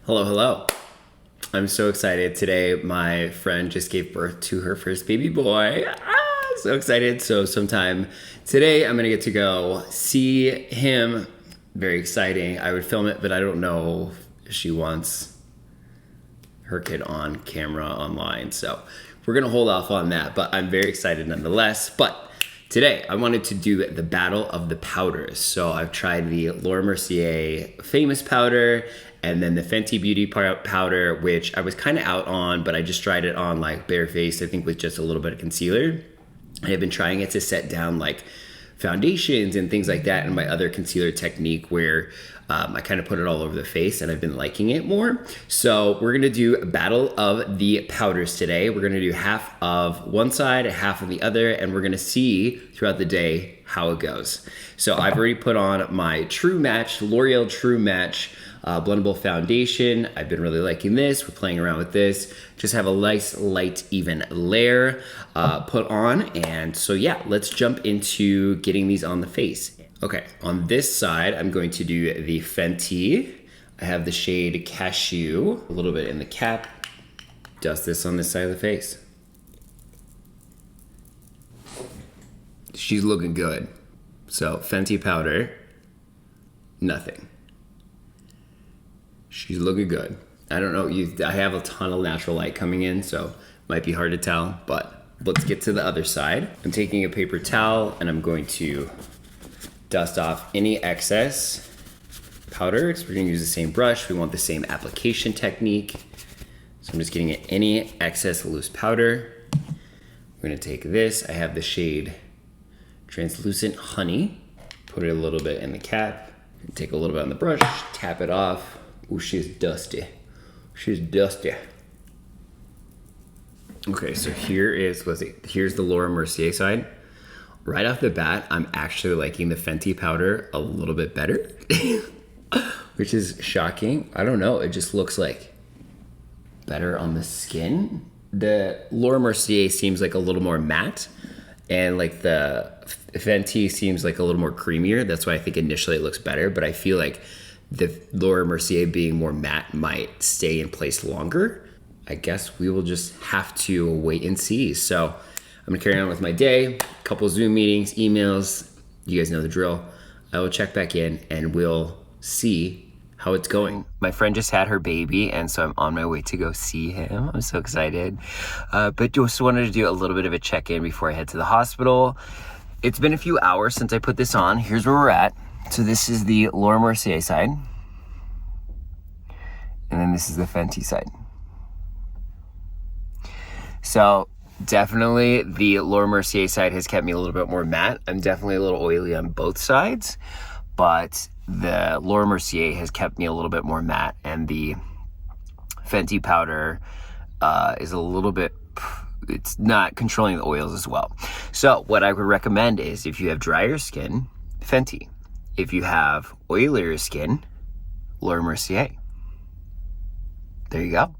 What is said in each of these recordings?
Hello, hello. I'm so excited. Today, my friend just gave birth to her first baby boy. So excited. So sometime today, I'm gonna get to go see him. Very exciting. I would film it, but I don't know if she wants her kid on camera online. So we're gonna hold off on that, but I'm very excited nonetheless. But today, I wanted to do the battle of the powders. So I've tried the Laura Mercier Famous powder and then the Fenty Beauty powder, which I was kind of out on, but I just tried it on like bare face, I think with just a little bit of concealer. I have been trying it to set down like foundations and things like that in my other concealer technique where I kind of put it all over the face, and I've been liking it more. So we're gonna do a battle of the powders today. We're gonna do half of one side, half of the other, and we're gonna see throughout the day how it goes. So I've already put on my True Match, L'Oreal True Match blendable foundation. I've been really liking this. We're playing around with this. Just have a nice, light, even layer put on. And so yeah, let's jump into getting these on the face. Okay, on this side, I'm going to do the Fenty. I have the shade Cashew, a little bit in the cap. Dust this on this side of the face. She's looking good. So Fenty powder, nothing. She's looking good. I don't know, I have a ton of natural light coming in, so might be hard to tell, but let's get to the other side. I'm taking a paper towel and I'm going to dust off any excess powder. We're gonna use the same brush. We want the same application technique. So I'm just getting any excess loose powder. We're gonna take this. I have the shade Translucent Honey. Put it a little bit in the cap. Take a little bit on the brush, tap it off. Ooh, she's dusty. She's dusty. Okay, so here's the Laura Mercier side. Right off the bat, I'm actually liking the Fenty powder a little bit better, which is shocking. I don't know, it just looks like better on the skin. The Laura Mercier seems like a little more matte, and like the Fenty seems like a little more creamier. That's why I think initially it looks better, but I feel like the Laura Mercier being more matte might stay in place longer. I guess we will just have to wait and see. So I'm gonna carry on with my day, couple Zoom meetings, emails, you guys know the drill. I will check back in and we'll see how it's going. My friend just had her baby, and so I'm on my way to go see him. I'm so excited. But just wanted to do a little bit of a check-in before I head to the hospital. It's been a few hours since I put this on. Here's where we're at. So this is the Laura Mercier side. And then this is the Fenty side. So definitely the Laura Mercier side has kept me a little bit more matte. I'm definitely a little oily on both sides, but the Laura Mercier has kept me a little bit more matte, and the Fenty powder is a little bit, it's not controlling the oils as well. So what I would recommend is, if you have drier skin, Fenty. If you have oilier skin, Laura Mercier. There you go.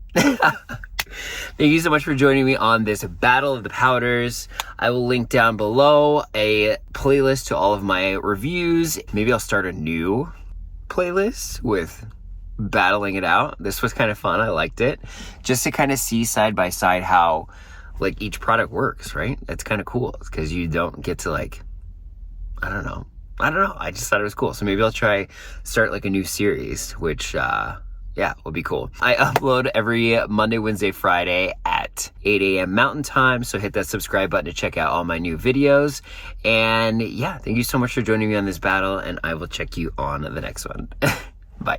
Thank you so much for joining me on this battle of the powders. I will link down below a playlist to all of my reviews. Maybe I'll start a new playlist with battling it out. This was kind of fun. I liked it. Just to kind of see side by side how like each product works, right? That's kind of cool because you don't get to like, I don't know. I just thought it was cool. So maybe I'll start like a new series, which, yeah, will be cool. I upload every Monday, Wednesday, Friday at 8 a.m. Mountain Time. So hit that subscribe button to check out all my new videos. And yeah, thank you so much for joining me on this battle, and I will check you on the next one. Bye.